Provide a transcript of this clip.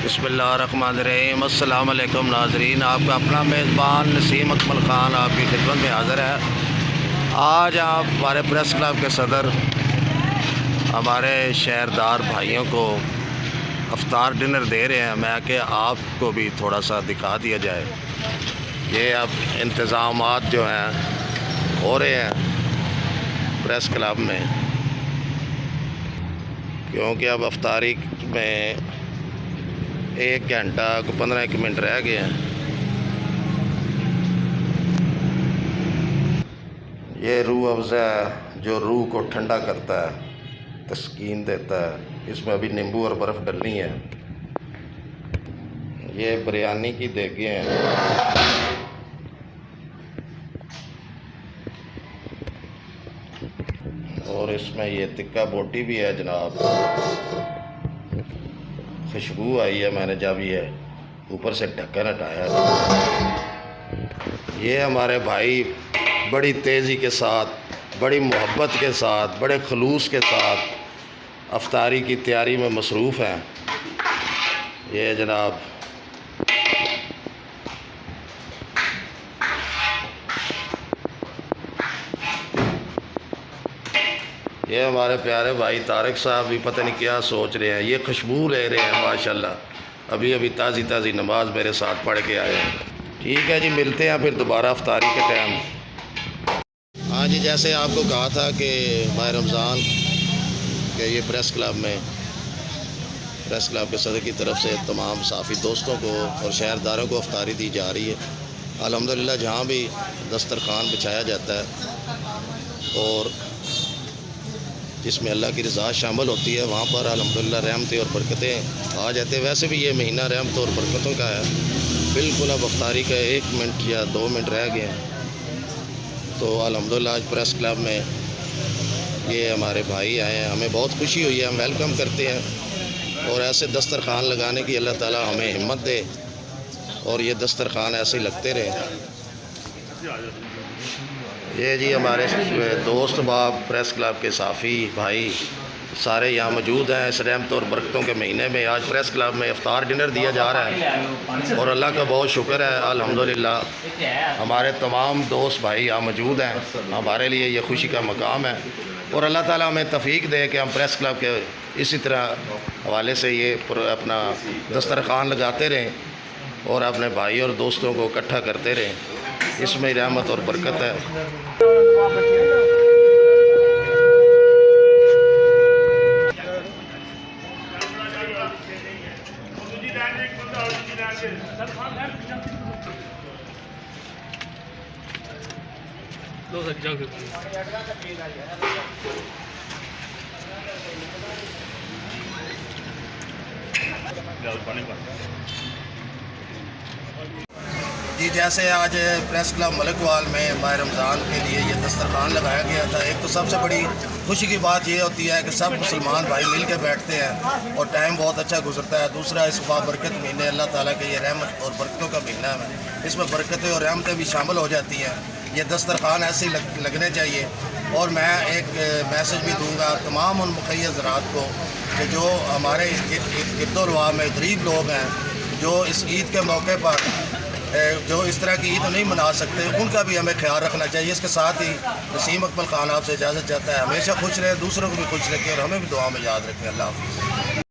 बिस्मिल्लाहिर्रहमानिर्रहीम। अस्सलाम वालेकुम नाज़रीन, आपका अपना मेज़बान नसीम अकमल ख़ान आपकी खिदमत में हाज़िर है। आज आप हमारे प्रेस क्लब के सदर हमारे शहरदार भाइयों को अफ्तार डिनर दे रहे हैं। मैं कि आपको भी थोड़ा सा दिखा दिया जाए। ये अब इंतज़ामात जो हैं हो रहे हैं प्रेस क्लब में, क्योंकि अब अफ्तारी में 1 घंटा को 15 मिनट रह गए हैं। ये रूह अफ़ज़ा जो रूह को ठंडा करता है, तस्कीन देता है। इसमें अभी नींबू और बर्फ़ डलनी है। ये बिरयानी की देगे हैं। और इसमें ये तिक्का बोटी भी है जनाब। खुशबू आई है मैंने जब ये ऊपर से ढक्कन हटाया। ये हमारे भाई बड़ी तेज़ी के साथ, बड़ी मोहब्बत के साथ, बड़े खलूस के साथ अफ्तारी की तैयारी में मसरूफ़ हैं। ये जनाब ये हमारे प्यारे भाई तारिक साहब भी पता नहीं क्या सोच रहे हैं। ये खुशबू ले रहे हैं माशाल्लाह। अभी अभी ताज़ी ताज़ी नमाज मेरे साथ पढ़ के आए हैं। ठीक है जी, मिलते हैं फिर दोबारा अफ्तारी के टाइम। हाँ जी, जैसे आपको कहा था कि माह रमज़ान के ये प्रेस क्लब के सदर की तरफ से तमाम साफ़ी दोस्तों को और शहरदारों को अफ्तारी दी जा रही है। अल्हम्दुलिल्लाह जहाँ भी दस्तरखान बिछाया जाता है और जिसमें अल्लाह की रज़ा शामिल होती है, वहाँ पर अल्हम्दुलिल्लाह रहमतें और बरकतें आ जाते हैं। वैसे भी ये महीना रहमतों और बरकतों का है। बिल्कुल अब अफ्तारी का 1 मिनट या 2 मिनट रह गए हैं। तो अल्हम्दुलिल्लाह आज प्रेस क्लब में ये हमारे भाई आए हैं, हमें बहुत खुशी हुई है। हम वेलकम करते हैं और ऐसे दस्तरखान लगाने की अल्लाह ताला हमें हिम्मत दे और ये दस्तरखान ऐसे ही लगते रहे। ये जी हमारे दोस्त बाप प्रेस क्लब के साफ़ी भाई सारे यहाँ मौजूद हैं। इस रहमत और बरकतों के महीने में आज प्रेस क्लब में इफ्तार डिनर दिया जा रहा है और अल्लाह का बहुत शुक्र है। अल्हम्दुलिल्लाह हमारे तमाम दोस्त भाई यहाँ मौजूद हैं। हमारे लिए ये खुशी का मकाम है और अल्लाह ताला हमें तौफीक दे कि हम प्रेस क्लब के इसी तरह हवाले से ये अपना दस्तरखान लगाते रहें और अपने भाई और दोस्तों को इकट्ठा करते रहें। इसमें रहमत और बरकत है। जी, जैसे आज प्रेस क्लब मलिकवाल में माह रमज़ान के लिए ये दस्तरखान लगाया गया था। एक तो सबसे बड़ी खुशी की बात ये होती है कि सब मुसलमान भाई मिल के बैठते हैं और टाइम बहुत अच्छा गुजरता है। दूसरा, इस बाबरकत महीने अल्लाह ताला के ये रहमत और बरकतों का महीना है, इसमें बरकतें और रहमतें भी शामिल हो जाती हैं। ये दस्तरखान ऐसे ही लगने चाहिए। और मैं एक मैसेज भी दूँगा तमाम उन मुखय्यस ज़रात को कि जो हमारे इर्दोलवा में गरीब लोग हैं, जो इस ईद के मौके पर जो इस तरह की ईद नहीं मना सकते, उनका भी हमें ख्याल रखना चाहिए। इसके साथ ही नसीम अकमल ख़ान आपसे इजाज़त चाहता है। हमेशा खुश रहे, दूसरों को भी खुश रखें और हमें भी दुआ में याद रखें। अल्लाह हाफ़िज़।